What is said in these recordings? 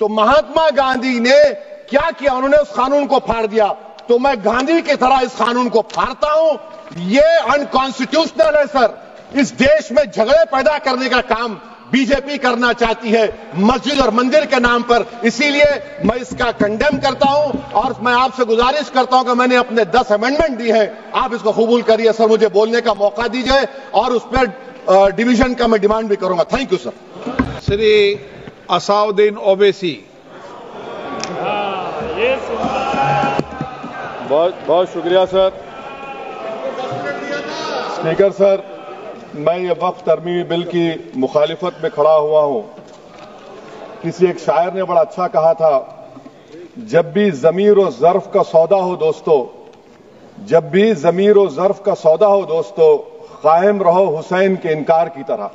تو مہاتما گاندھی نے کیا کیا؟ انہوں نے اس قانون کو پھاڑ دیا. تو میں گاندھی کی طرح اس قانون کو پھاڑتا ہوں. یہ انکانسٹیٹیوشنل ہے سر. اس دیش میں جھگڑے پیدا کرنے کا کام بی جے پی کرنا چاہتی ہے مسجد اور مندر کے نام پر. اسی لیے میں اس کا کنڈیم کرتا ہوں اور میں آپ سے گزارش کرتا ہوں کہ میں نے اپنے 10 امینڈمنٹ دی ہیں, آپ اس کو قبول کریے. سر مجھے بولنے کا موقع دیجیے اور اس پر ڈویژن کا میں ڈیمانڈ بھی کروں گا. Thank you sir. Shri Asaduddin Owaisi. بہت شکریہ سر. اسپیکر سر, میں یہ وقف ترمیمی بل کی مخالفت میں کھڑا ہوا ہوں. کسی ایک شاعر نے بڑا اچھا کہا تھا, جب بھی ضمیر و ظرف کا سودا ہو دوستو, جب بھی ضمیر و ظرف کا سودا ہو دوستو, قائم رہو حسین کے انکار کی طرح.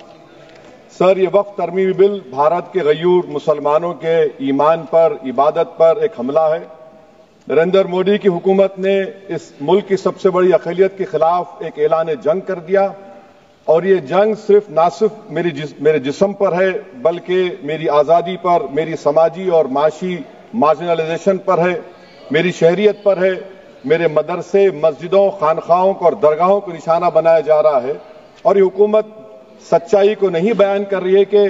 سر, یہ وقف ترمیمی بل بھارت کے غیور مسلمانوں کے ایمان پر, عبادت پر ایک حملہ ہے. نریندر مودی کی حکومت نے اس ملک کی سب سے بڑی اقلیت کے خلاف ایک اعلان جنگ کر دیا, اور یہ جنگ نہ صرف میرے جسم پر ہے بلکہ میری آزادی پر, میری سماجی اور معاشی مارجنلائزیشن پر ہے, میری شہریت پر ہے. میرے مدرسے, مسجدوں, خانقاہوں اور درگاہوں کو نشانہ بنایا جا رہا ہے. اور یہ حکومت سچائی کو نہیں بیان کر رہی ہے کہ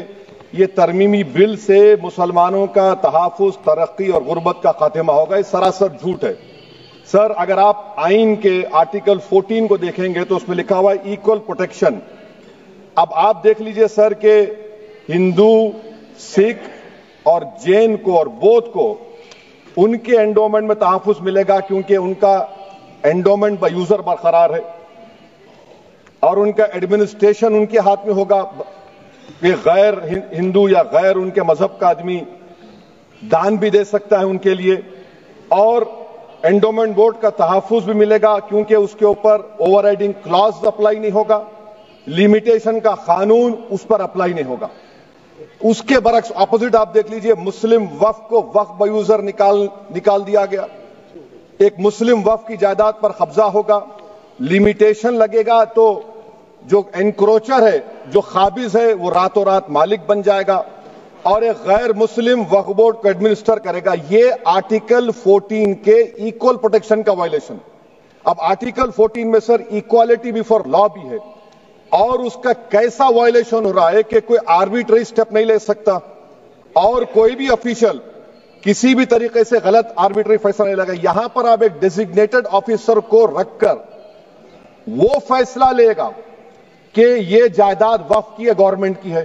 یہ ترمیمی بل سے مسلمانوں کا تحفظ, ترقی اور غربت کا خاتمہ ہوگا. یہ سراسر جھوٹ ہے. سر, اگر آپ آئین کے آرٹیکل 14 کو دیکھیں گے تو اس میں لکھا ہوا ہے ایکول پروٹیکشن. اب آپ دیکھ لیجئے سر کہ ہندو, سکھ اور جین کو اور بودھ کو ان کے انڈومنٹ میں تحفظ ملے گا کیونکہ ان کا انڈومنٹ با یوزر برقرار ہے اور ان کا ایڈمنسٹریشن ان کے ہاتھ میں ہوگا کہ غیر ہندو یا غیر ان کے مذہب کا آدمی دان بھی دے سکتا ہے ان کے لیے. اور انڈومنٹ بورڈ کا تحفظ بھی ملے گا کیونکہ اس کے اوپر اوور رائڈنگ کلاز اپلائی نہیں ہوگا, لمیٹیشن کا قانون اس پر اپلائی نہیں ہوگا. اس کے برعکس اپوزٹ آپ دیکھ لیجئے, مسلم وقف کو وقف با یوزر نکال دیا گیا. ایک مسلم وقف کی جائیداد پر قبضہ ہوگا, لمیٹیشن لگے گا تو جو انکروچر ہے, جو قابض ہے, وہ راتوں رات مالک بن جائے گا اور ایک غیر مسلم وقف بورڈ کو ایڈمنسٹر کرے گا. یہ آرٹیکل 14 کے ایکول پروٹیکشن کا وائلیشن. اب آرٹیکل 14 میں سر ایکوالٹی بیفور لا بھی ہے, اور اس کا کیسا وائلیشن ہو رہا ہے کہ کوئی آربیٹری سٹیپ نہیں لے سکتا اور کوئی بھی افیشل کسی بھی طریقے سے غلط آربیٹری فیصلہ نہیں لگا. یہاں پر آپ ایک ڈیزگنیٹڈ آفیسر کو رکھ کر وہ فیصلہ لے گا کہ یہ جائیداد وقف کی ہے, گورنمنٹ کی ہے.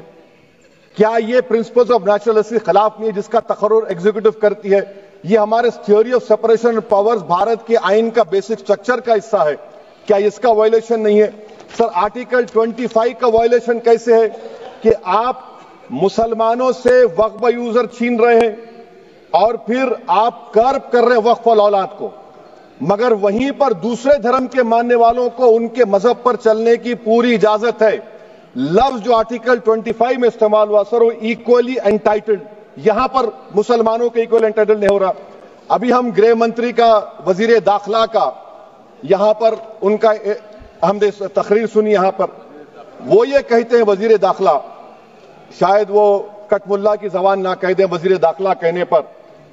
کیا یہ پرنسپلز آف نیچرلسٹی کے خلاف نہیں ہے جس کا تقرر ایگزیکٹو کرتی ہے؟ یہ ہمارے theory of separation of powers Bharat کے آئین کا بیسک سٹرکچر کا حصہ ہے. کیا اس کا وائلیشن نہیں ہے؟ سر, آرٹیکل 25 کا وائلیشن کیسے ہے کہ آپ مسلمانوں سے وقف با یوزر چھین رہے ہیں اور پھر آپ کرب کر رہے ہیں وقف الاولاد کو, مگر وہیں پر دوسرے دھرم کے ماننے والوں کو ان کے مذہب پر چلنے کی پوری اجازت ہے. لفظ جو آرٹیکل 25 میں استعمال ہوا سر وہ ایکولی انٹائٹلڈ, یہاں پر مسلمانوں کے ایکولی انٹائٹلڈ نہیں ہو رہا. ابھی ہم گृہ منتری کا, وزیر داخلہ کا یہاں پر ان کا ہم نے تقریر سنی, یہاں پر وہ یہ کہتے ہیں وزیر داخلہ, شاید وہ کٹ ملا کی زبان نہ کہہ دیں وزیر داخلہ کہنے پر,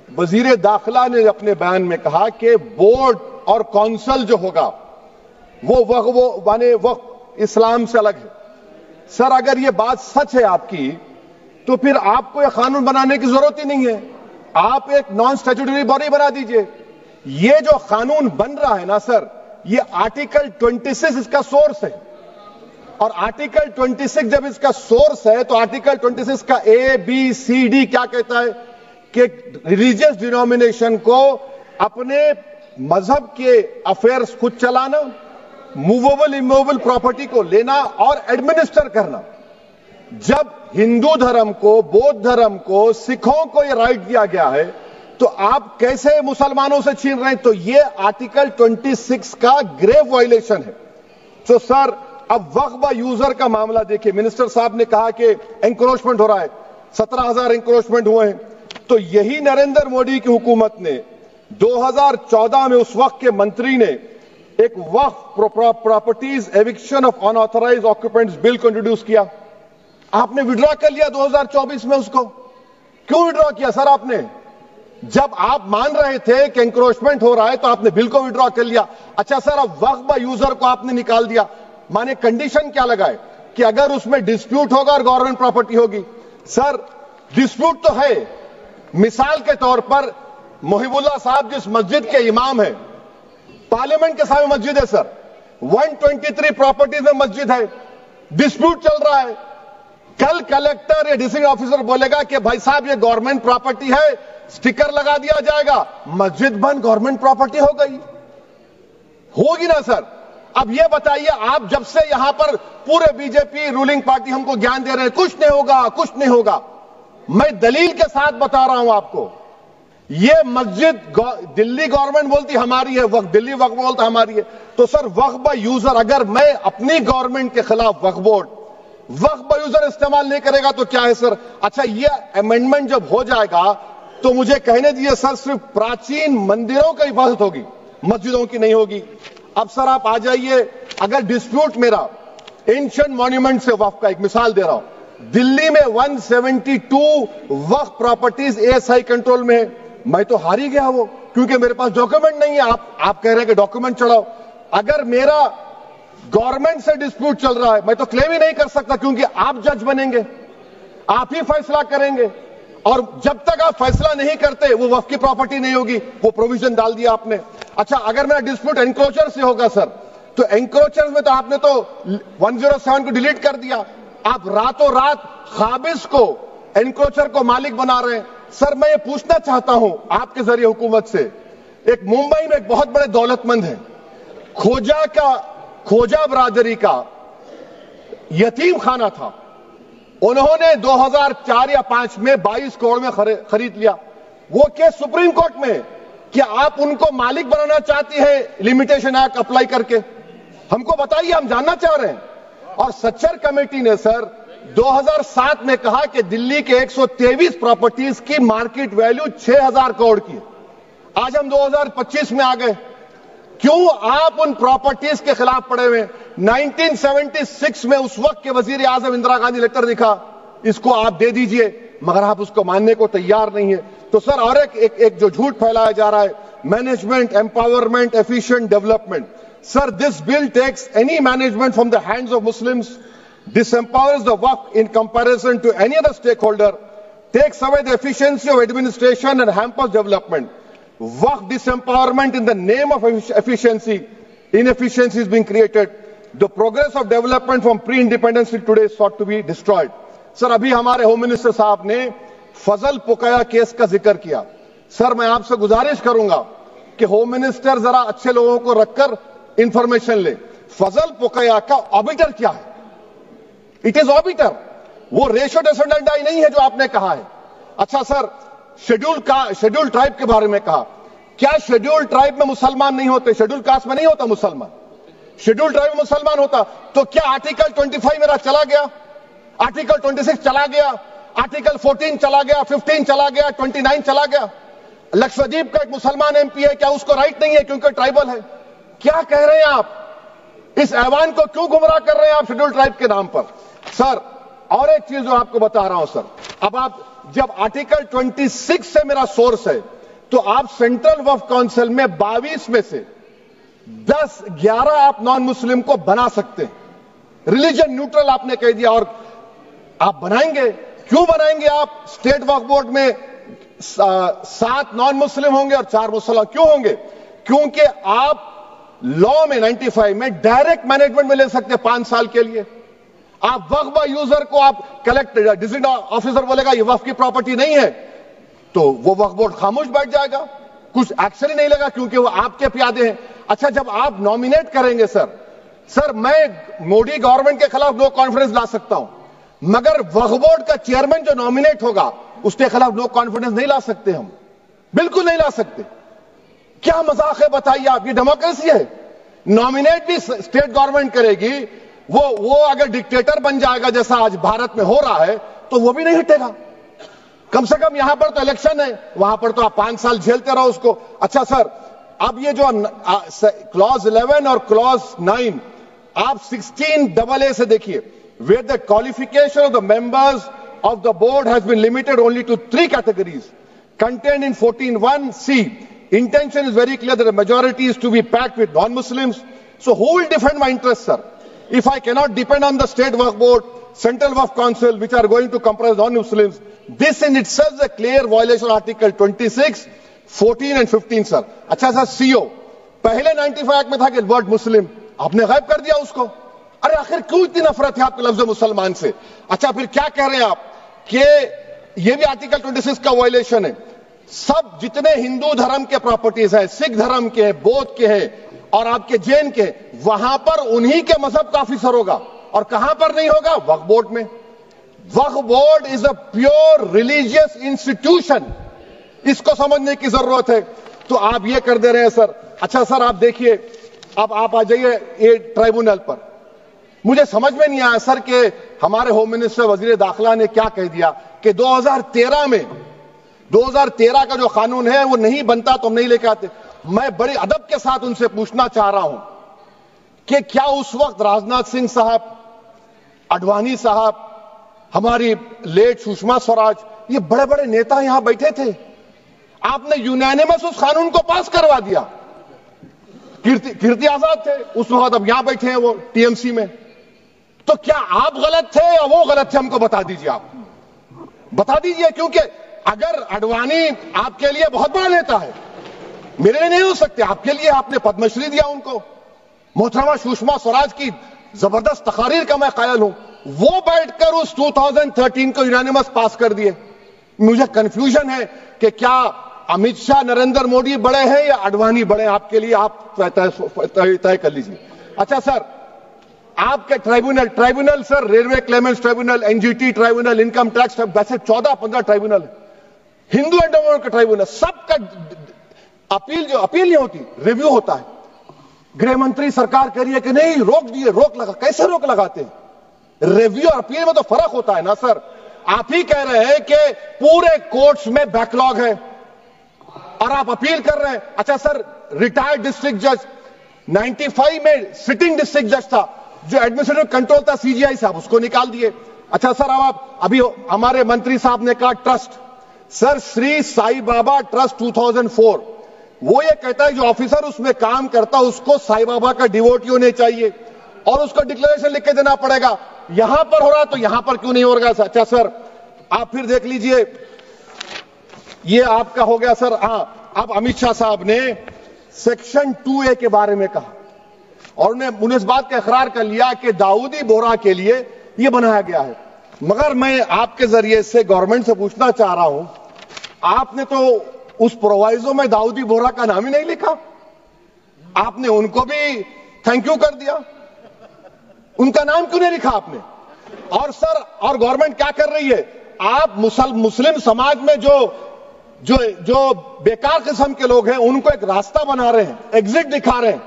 وزیر داخلہ نے اپنے بیان میں کہا کہ بورڈ اور کونسل جو ہوگا وہ وقف اسلام سے الگ ہے. سر, اگر یہ بات سچ ہے آپ کی تو پھر آپ کو یہ قانون بنانے کی ضرورت ہی نہیں ہے, آپ ایک نان اسٹیچوٹری باڈی بنا دیجئے. یہ جو قانون بن رہا ہے نا سر, یہ آرٹیکل 26 اس کا سورس ہے, اور آرٹیکل 26 جب اس کا سورس ہے تو آرٹیکل 26 کا ABCD کیا کہتا ہے کہ ریلیجیس ڈینومینیشن کو اپنے مذہب کے افیئرز خود چلانا, موویبل اموویبل پراپرٹی کو لینا اور ایڈمنسٹر کرنا. جب ہندو دھرم کو, بودھ دھرم کو, سکھوں کو یہ رائٹ دیا گیا ہے تو آپ کیسے مسلمانوں سے چھین رہے ہیں؟ تو یہ آرٹیکل 26 کا گریو وائلیشن ہے. تو سر, اب وقف با یوزر کا معاملہ دیکھیں, منسٹر صاحب نے کہا کہ انکروچمنٹ ہو رہا ہے, 17,000 انکروچمنٹ ہوئے ہیں. تو یہی نریندر مودی کی حکومت نے 2014 میں اس وقت کے منتری نے ایک Waqf properties eviction of unauthorized occupants bill کو انٹروڈیوس کیا. آپ نے وڈرا کر لیا 2024 میں اس کو. क्यों विड्रॉ किया सर आपने? जब आप मान रहे थे कि एंक्रोचमेंट हो रहा है तो आपने बिल को विड्रॉ कर लिया। अच्छा सर, अब वक्फ बाय यूजर को आपने निकाल दिया, माने कंडीशन क्या लगाए कि अगर उसमें डिस्प्यूट होगा और गवर्नमेंट प्रॉपर्टी होगी। सर डिस्प्यूट तो है, मिसाल के तौर पर मोहिबुल्लाह साहब जिस मस्जिद के इमाम है, पार्लियामेंट के सामने मस्जिद है सर, 123 प्रॉपर्टीज में मस्जिद है, डिस्प्यूट चल रहा है। कल कलेक्टर या डिस्ट्रिक्ट ऑफिसर बोलेगा कि भाई साहब ये गवर्नमेंट प्रॉपर्टी है, स्टिकर लगा दिया जाएगा, मस्जिद बंद, गवर्नमेंट प्रॉपर्टी हो गई, होगी ना सर? अब ये बताइए, आप जब से यहां पर पूरे बीजेपी रूलिंग पार्टी हमको ज्ञान दे रहे हैं कुछ नहीं होगा, कुछ नहीं होगा, मैं दलील के साथ बता रहा हूं आपको। ये मस्जिद दिल्ली गवर्नमेंट बोलती हमारी है, वक्फ दिल्ली वक्फ बोलता हमारी है, तो सर वक्फ बाय यूजर, अगर मैं अपनी गवर्नमेंट के खिलाफ वक्फ बोर्ड वक्फ बाय यूजर इस्तेमाल नहीं करेगा तो क्या है सर? अच्छा, ये अमेंडमेंट जब हो जाएगा तो मुझे कहने दीजिए सर, सिर्फ प्राचीन मंदिरों की हिफाजत होगी, मस्जिदों की नहीं होगी। अब सर आप आ जाइए, अगर डिस्प्यूट मेरा एंशिएंट मॉन्यूमेंट से वक्फ का, एक मिसाल दे रहा हूं, दिल्ली में 172 वक्फ प्रॉपर्टीज एएसआई कंट्रोल में है, मैं तो हार ही गया वो, क्योंकि मेरे पास डॉक्यूमेंट नहीं है। आप कह रहे हैं कि डॉक्यूमेंट चढ़ाओ, अगर मेरा गवर्नमेंट से डिस्प्यूट चल रहा है मैं तो क्लेम ही नहीं कर सकता, क्योंकि आप जज बनेंगे, आप ही फैसला करेंगे, और जब तक आप फैसला नहीं करते वो वक्फ की प्रॉपर्टी नहीं होगी, वो प्रोविजन डाल दिया आपने। अच्छा, अगर मेरा डिस्प्यूट एनक्रोचर से होगा सर, तो एनक्रोचर में तो आपने तो 107 को डिलीट कर दिया, आप रातों रात खाबिज को, एनक्रोचर को मालिक बना रहे हैं। सर मैं ये पूछना चाहता हूं आपके जरिए हुकूमत से, एक मुंबई में एक बहुत बड़े दौलतमंद है, खोजा बरादरी का यतीम खाना था, उन्होंने 2004 या 5 में 22 करोड़ में खरीद लिया। वो केस सुप्रीम कोर्ट में, क्या आप उनको मालिक बनाना चाहती है लिमिटेशन एक्ट अप्लाई करके? हमको बताइए, हम जानना चाह रहे हैं। और सच्चर कमेटी ने सर 2007 में कहा कि दिल्ली के 123 प्रॉपर्टीज की मार्केट वैल्यू 6000 करोड़ की। आज हम 2025 में आ गए, क्यों आप उन प्रॉपर्टीज के खिलाफ पड़े हुए? 1976 में उस वक्त के वजीर आजम इंदिरा गांधी लेटर लिखा, इसको आप दे दीजिए, मगर आप उसको मानने को तैयार नहीं है। तो सर और एक जो झूठ फैलाया जा रहा है, management empowerment efficient development, sir this bill takes any management from the hands of Muslims, disempowers the waqf in comparison to any other stakeholder, takes away the efficiency of administration and hampers development. Waqf disempowerment in the name of efficiency, inefficiency is being created. The progress of development from pre-independence till today is sought to be destroyed. Sir अभी हमारे home minister साहब ने फजल पुकाया case का जिक्र किया। Sir मैं आपसे गुजारिश करूंगा कि होम मिनिस्टर जरा अच्छे लोगों को रखकर इंफॉर्मेशन ले। फजल पुकाया का ऑबिटर क्या है? इट इज ऑबिटर, वो रेशो डेसेंडेंटाई नहीं है जो आपने कहा है। अच्छा सर, शेड्यूल ट्राइब के बारे में कहा, क्या शेड्यूल ट्राइब में मुसलमान नहीं होते? शेड्यूल कास्ट में नहीं होता मुसलमान, शेड्यूल ट्राइब में मुसलमान होता। तो क्या आर्टिकल 25 मेरा चला गया, आर्टिकल 26 चला गया, आर्टिकल 14 चला गया, 15 चला गया, 29 चला गया? लक्षद्वीप का एक मुसलमान एमपी है, क्या उसको राइट नहीं है क्योंकि ट्राइबल है? क्या कह रहे हैं आप? इस ऐवान को क्यों गुमराह कर रहे हैं आप शेड्यूल ट्राइब के नाम पर? सर और एक चीज जो आपको बता रहा हूं सर, अब आप जब आर्टिकल 26 से मेरा सोर्स है, तो आप सेंट्रल वक्फ काउंसिल में 22 में से 10-11 आप नॉन मुस्लिम को बना सकते हैं। रिलीजन न्यूट्रल आपने कह दिया, और आप बनाएंगे, क्यों बनाएंगे आप? स्टेट वक्फ बोर्ड में 7 नॉन मुस्लिम होंगे और 4 मुसलमान। क्यों होंगे? क्योंकि आप लॉ में 95 में डायरेक्ट मैनेजमेंट में ले सकते हैं 5 साल के लिए। आप वक्फ बाय यूजर को आप कलेक्टर डिस्ट्रिक्ट ऑफिसर बोलेगा ये वक्फ की प्रॉपर्टी नहीं है, तो वो वक्फ बोर्ड खामोश बैठ जाएगा, कुछ एक्शन ही नहीं लेगा, क्योंकि वो आपके प्यादे हैं। अच्छा, जब आप नॉमिनेट करेंगे सर मैं मोदी गवर्नमेंट के खिलाफ नो कॉन्फिडेंस ला सकता हूं, मगर वक्फ बोर्ड का चेयरमैन जो नॉमिनेट होगा उसके खिलाफ नो कॉन्फिडेंस नहीं ला सकते, हम बिल्कुल नहीं ला सकते। क्या मजाक है बताइए आप? ये डेमोक्रेसी है। नॉमिनेट भी स्टेट गवर्नमेंट करेगी, वो अगर डिक्टेटर बन जाएगा जैसा आज भारत में हो रहा है तो वो भी नहीं हटेगा। कम से कम यहां पर तो इलेक्शन है, वहां पर तो आप 5 साल झेलते रहो उसको। अच्छा सर, अब ये जो क्लॉज 11 और क्लॉज 9 आप 16AA से देखिए, where the qualification of the members of the board has been limited only to 3 categories contained in 14(1)(c). Intention is very clear that the majority is to be packed with non-Muslims. So who will defend my interests, sir? If I cannot depend on the State Waqf Board, Central Waqf Council, which are going to comprise non-Muslims, this in itself is a clear violation of Article 26, 14 and 15, sir. अच्छा sir, CO, पहले 95 act में था कि word मुस्लिम, आपने गायब कर दिया उसको. अरे आखिर क्यों इतनी नफरत है आपके लफ्ज मुसलमान से? अच्छा फिर क्या कह रहे हैं आप कि ये भी आर्टिकल 26 का वायलेशन है. सब जितने हिंदू धर्म के प्रॉपर्टीज है, सिख धर्म के, बौद्ध के हैं और आपके जैन के, वहां पर उन्हीं के मजहब का ऑफिसर होगा. और कहां पर नहीं होगा? वक्फ बोर्ड में. Waqf board is a pure religious institution. इसको समझने की जरूरत है. तो आप ये कर दे रहे हैं सर. अच्छा सर, आप देखिए, अब आप आ जाइए ये ट्राइब्यूनल पर. मुझे समझ में नहीं आया सर कि हमारे होम मिनिस्टर वजीर दाखिला ने क्या कह दिया कि 2013 का जो कानून है वो नहीं बनता तो हम नहीं लेके आते. मैं बड़े अदब के साथ उनसे पूछना चाह रहा हूं कि क्या उस वक्त राजनाथ सिंह साहब, अडवाणी साहब, हमारी लेट सुषमा स्वराज, ये बड़े बड़े नेता यहां बैठे थे? आपने यूनानिमस उस कानून को पास करवा दिया. कीर्ति आजाद थे उस वक्त, अब यहां बैठे हैं वो टीएमसी में. तो क्या आप गलत थे या वो गलत थे? हमको बता दीजिए, आप बता दीजिए. क्योंकि अगर अडवाणी आपके लिए बहुत बड़ा नेता है, मेरे लिए नहीं हो सकते, आपके लिए आपने पद्मश्री दिया उनको. मोहतरमा सुषमा स्वराज की जबरदस्त तकारीर का मैं कायल हूं. वो बैठकर उस 2013 को यूनानिमस पास कर दिए. मुझे कंफ्यूजन है कि क्या अमित शाह, नरेंद्र मोदी बड़े हैं या अडवाणी बड़े हैं? आपके लिए आप तय कर लीजिए. अच्छा सर, आपके tribunal sir, railway Clements tribunal, NGT tribunal, income tax, वैसे 14-15 ट्राइब्यूनल है. हिंदू एंडोमेंट का ट्राइब्यूनल, सबका अपील नहीं होती, रिव्यू होता है. गृह मंत्री सरकार कह रही है कि नहीं, रोक दिए, रोक लगा. कैसे रोक लगाते हैं? रिव्यू और अपील में तो फर्क होता है ना सर. आप ही कह रहे हैं कि पूरे कोर्ट्स में बैकलॉग है और आप अपील कर रहे हैं. अच्छा सर, रिटायर्ड डिस्ट्रिक्ट जज 95 में सिटिंग डिस्ट्रिक्ट जज था, जो एडमिनिस्ट्रेटिव कंट्रोल था सीजीआई साहब, उसको निकाल दिए. अच्छा सर, अब आप अभी हमारे मंत्री साहब ने कहा trust, sir Shri Sai Baba trust 2004, वो ये कहता है जो ऑफिसर उसमें काम करता उसको साई बाबा का डिवोटी होने चाहिए और उसको डिक्लेरेशन लिख के देना पड़ेगा. यहां पर हो रहा तो यहां पर क्यों नहीं हो रहा? अच्छा सर, आप फिर देख लीजिए, ये आपका हो गया सर. हां, अब अमित शाह साहब ने सेक्शन 2A के बारे में कहा और उन्होंने इस बात का इकरार कर लिया कि दाऊदी बोहरा के लिए यह बनाया गया है. मगर मैं आपके जरिए से गवर्नमेंट से पूछना चाह रहा हूं, आपने तो उस प्रोवाइजो में दाऊदी बोहरा का नाम ही नहीं लिखा. आपने उनको भी थैंक यू कर दिया, उनका नाम क्यों नहीं लिखा आपने? और सर, और गवर्नमेंट क्या कर रही है? आप मुस्लिम समाज में जो बेकार किस्म के लोग हैं उनको एक रास्ता बना रहे हैं, एग्जिट दिखा रहे हैं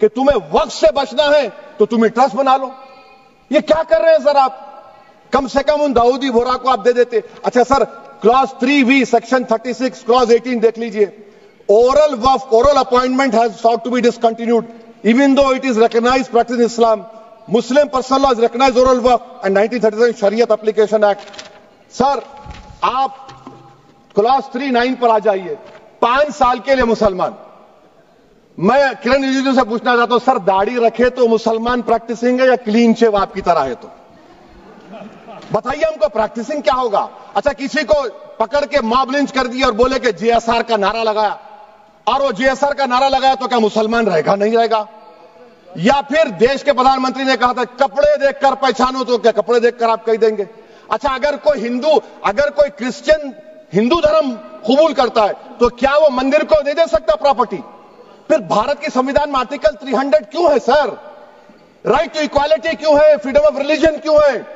कि तुम्हें वक्त से बचना है तो तुम्हें ट्रस्ट बना लो. ये क्या कर रहे हैं सर आप? कम से कम उन दाऊदी बोहरा को आप दे देते. अच्छा sir, clause 3V section 36 clause 18 देख लीजिए. Oral Waqf, oral appointment has sought to be discontinued even though it is recognized practice in Islam. Muslim personal law is recognized oral waqf and 1937 Shariat Application Act. Sir, आप clause 3(9) पर आ जाइए. 5 साल के लिए मुसलमान. मैं किरण रिजिजू से पूछना चाहता हूं, सर दाढ़ी रखे तो मुसलमान प्रैक्टिसिंग है या क्लीन शेव आपकी तरह है? तो बताइए हमको, प्रैक्टिसिंग क्या होगा? अच्छा, किसी को पकड़ के मॉब लिंच कर दिया और बोले कि JSR का नारा लगाया, और वो JSR का नारा लगाया तो क्या मुसलमान रहेगा? नहीं रहेगा. या फिर देश के प्रधानमंत्री ने कहा था कपड़े देखकर पहचानो, तो क्या कपड़े देखकर आप कह देंगे? अच्छा, अगर कोई क्रिश्चियन हिंदू धर्म कबूल करता है तो क्या वो मंदिर को दे सकता प्रॉपर्टी? फिर भारत के संविधान में आर्टिकल 300 क्यों है सर? राइट टू इक्वालिटी क्यों है? फ्रीडम ऑफ रिलीजन क्यों है?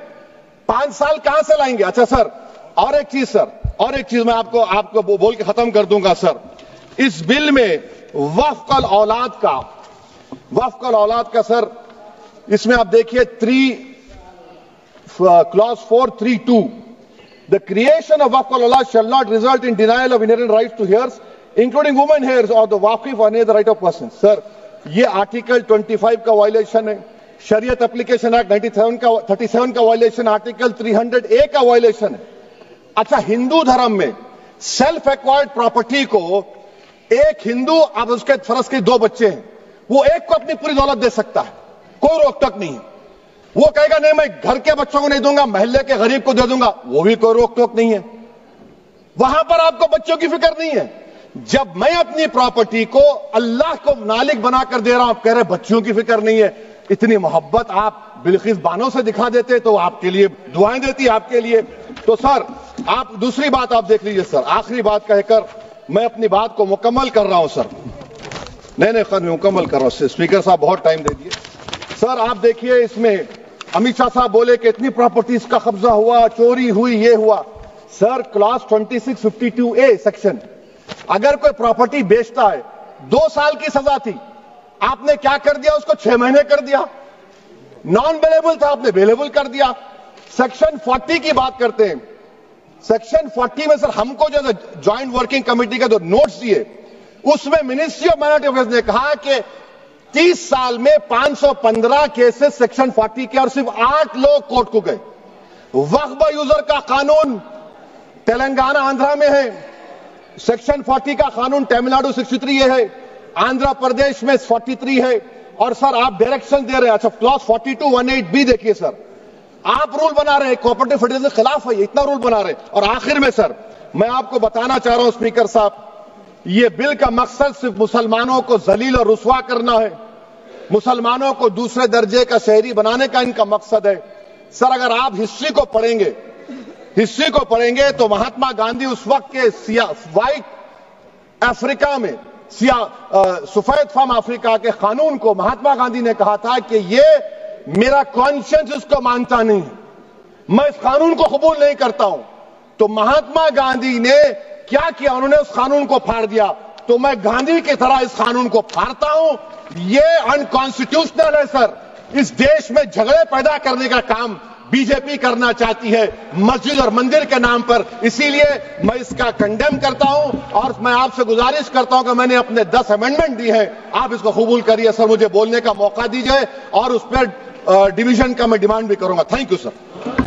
5 साल कहां से लाएंगे? अच्छा सर, और एक चीज सर, और एक चीज मैं आपको बोल के खत्म कर दूंगा सर. इस बिल में वक्फ औलाद का सर, इसमें आप देखिए clause 4(3)(2), the creation of waqf al-awlad shall not result in denial of inherent rights to heirs, including women heirs or the waqif or any other right of person. Sir, ये article 25 का violation है, शरीयत application act 37 का violation, article 300A का violation है। अच्छा, हिंदू धर्म में सेल्फ एक्वायर्ड प्रॉपर्टी को एक हिंदू, अब उसके फर्ज के 2 बच्चे हैं, वो एक को अपनी पूरी दौलत दे सकता है, कोई रोक टोक नहीं है। वो कहेगा नहीं मैं घर के बच्चों को नहीं दूंगा, मोहल्ले के गरीब को दे दूंगा, वो भी कोई रोक टोक नहीं है। वहां पर आपको बच्चों की फिक्र नहीं है। जब मैं अपनी प्रॉपर्टी को अल्लाह को मालिक बनाकर दे रहा हूं, आप कह रहे बच्चों की फिक्र नहीं है। इतनी मोहब्बत आप बिल्किस बानो से दिखा देते तो आपके लिए दुआएं देती आपके लिए। तो सर आप दूसरी बात आप देख लीजिए सर, आखिरी बात कहकर मैं अपनी बात को मुकम्मल कर रहा हूं सर। नहीं मुकम्मल कर रहा हूं। स्पीकर साहब बहुत टाइम दे दिए। सर आप देखिए, इसमें अमित शाह साहब बोले कि इतनी प्रॉपर्टीज का कब्जा हुआ, चोरी हुई, ये हुआ। सर क्लास 2652A सेक्शन, अगर कोई प्रॉपर्टी बेचता है 2 साल की सजा थी, आपने क्या कर दिया, उसको 6 महीने कर दिया। नॉन बेलेबल था, आपने बेलेबल कर दिया। सेक्शन 40 की बात करते हैं। सेक्शन 40 में सर हमको जो ज्वाइंट वर्किंग कमेटी का जो नोट्स दिए, उसमें मिनिस्ट्री ऑफ माइनॉरिटी अफेयर्स ने कहा कि 30 साल में 515 केसेस सेक्शन 40 के, और सिर्फ 8 लोग कोर्ट को गए। वक्फ यूजर का कानून तेलंगाना आंध्रा में है, सेक्शन 40 का कानून तमिलनाडु 63 है, आंध्र प्रदेश में 43 है। और सर आप डायरेक्शन दे रहे हैं। अच्छा, क्लॉज 4218B देखिए सर, आप रूल बना रहे हैं, कोऑपरेटिव फेडरलिज्म के खिलाफ है, इतना रूल बना रहे हैं। और आखिर में सर मैं आपको बताना चाह रहा हूं स्पीकर साहब, ये बिल का मकसद सिर्फ मुसलमानों को जलील और रुस्वा करना है, मुसलमानों को दूसरे दर्जे का शहरी बनाने का इनका मकसद है। सर अगर आप हिस्ट्री को पढ़ेंगे तो महात्मा गांधी उस वक्त के व्हाइट अफ्रीका में, सफेद फार्म अफ्रीका के कानून को महात्मा गांधी ने कहा था कि ये मेरा कॉन्शियंस इसको मानता नहीं, मैं इस कानून को कबूल नहीं करता हूं। तो महात्मा गांधी ने क्या किया, उन्होंने उस कानून को फाड़ दिया। तो मैं गांधी की तरह इस कानून को फाड़ता हूं। ये अनकॉन्स्टिट्यूशनल है सर। इस देश में झगड़े पैदा करने का काम बीजेपी करना चाहती है मस्जिद और मंदिर के नाम पर, इसीलिए मैं इसका कंडेम करता हूं। और मैं आपसे गुजारिश करता हूं कि मैंने अपने 10 अमेंडमेंट दी हैं, आप इसको कबूल करिए सर, मुझे बोलने का मौका दीजिए और उस पर डिवीजन का मैं डिमांड भी करूंगा। Thank you sir.